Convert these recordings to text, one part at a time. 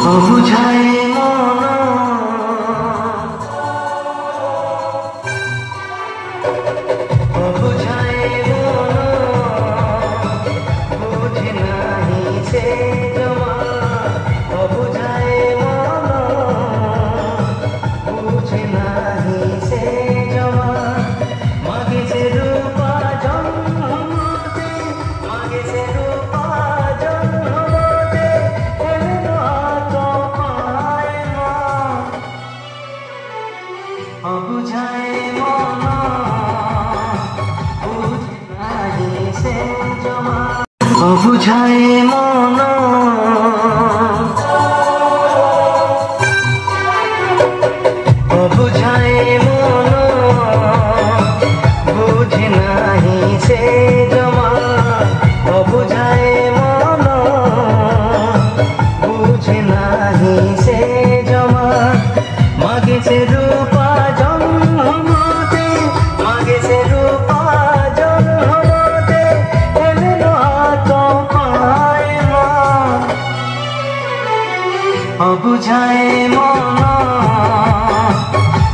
অবুঝায় মন অবুঝায় মন বুঝে নাহি সে জমা অবুঝায় মন বুঝে নাহি সে জমা মাগে সে রূপা জন্মতে মাগে সে রূপা জন্মতে অবুঝায় মন বুঝে নাহি সে জমা অবুঝায় মন অবুঝায় মন বুঝে নাহি সে জমা অবুঝায় মন বুঝে নাহি সে জমা মাগে সে রূপা জন্মতে মাগে সে রূপা জন্মতে এলো হাত পায় না অবুঝায় মন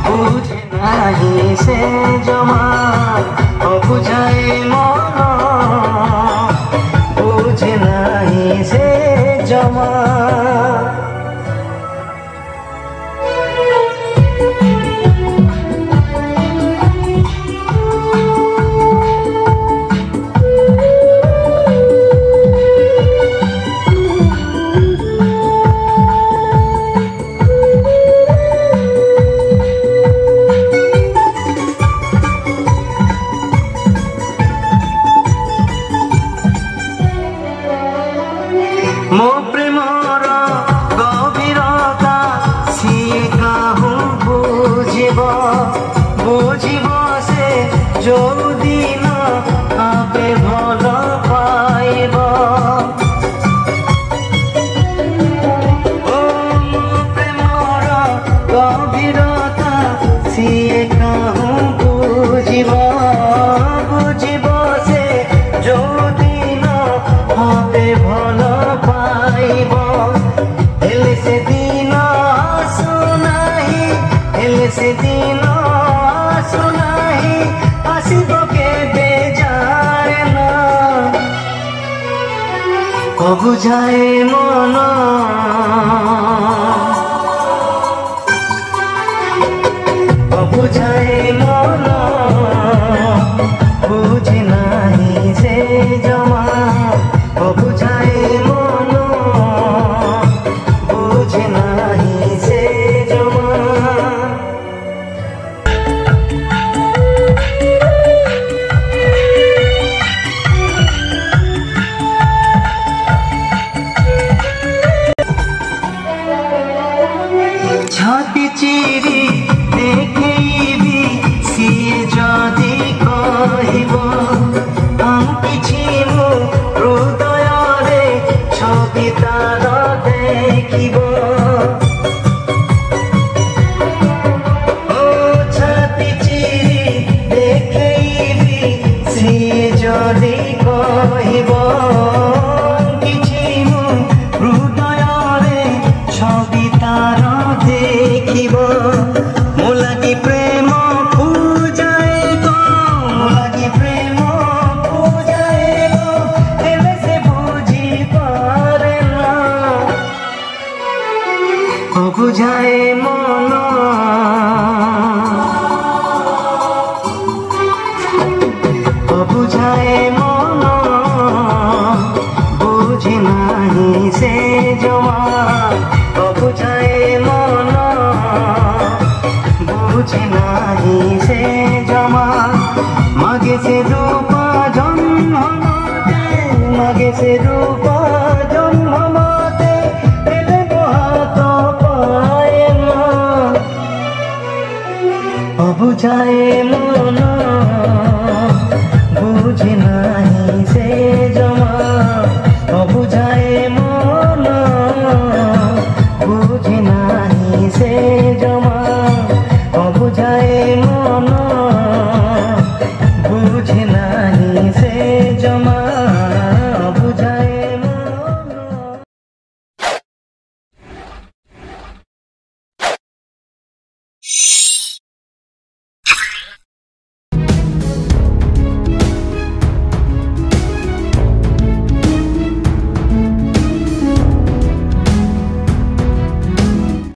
বুঝে নাহি সে জমা অবুঝায় মন বুঝে নাহি সে জমা ମୋ ପ୍ରେମର ଗଭୀରତା ସିଏ କାହୁଁ ବୁଝିବ ବୁଝିବ ସେ ଯୋଉଦିନ ଆପେ ଭଲ ପାଇବ ଓ ମୋ ପ୍ରେମର ଗଭୀରତା ସିଏ କାହୁଁ ବୁଝିବ ବୁଝିବ ସେ ଯୋଉଦିନ ଆପେ ଭଲ ହେଲେ ସେ ଦିନ ଆସୁନାହିଁ ହେଲେ ସେ ଦିନ ଆସୁନାହିଁ ଆସିବ କେବେ ଜାଣେ ନା ଅବୁଝାଏ ମନ ଅବୁଝାଏ ମନ ବୁଝେ ନାହିଁ ସେ ଜମା ଅବୁଝାଏ ମନ বুঝে নাহি সে জমা ছাতি চিরি দেখেইবি সিয়ে যদি কহিব আঙ্কিছি মু হৃদୟରେ ছবি তার দেখিব ও ছাতি চিরি দেখেইবি সিয়ে যদি কহিব কিছু মু হৃদୟରେ ছবি তার দেখিব ମୋ ଲାଗି ପ୍ରେମ ପୂଜାଏ ଗୋ ମୋ ଲାଗି ପ୍ରେମ ପୂଜାଏ ଗୋ ହେଲେ ସେ ବୁଝି ପାରେ ନା অবুঝায় মন অবুঝায় মন বুঝে নাহি সে জমা অবুঝায় মন বুঝে নাহি সে জমা মাগে সে রূপা জন্মতে মাগে সে রূপা জন্মতে অবুঝায় মন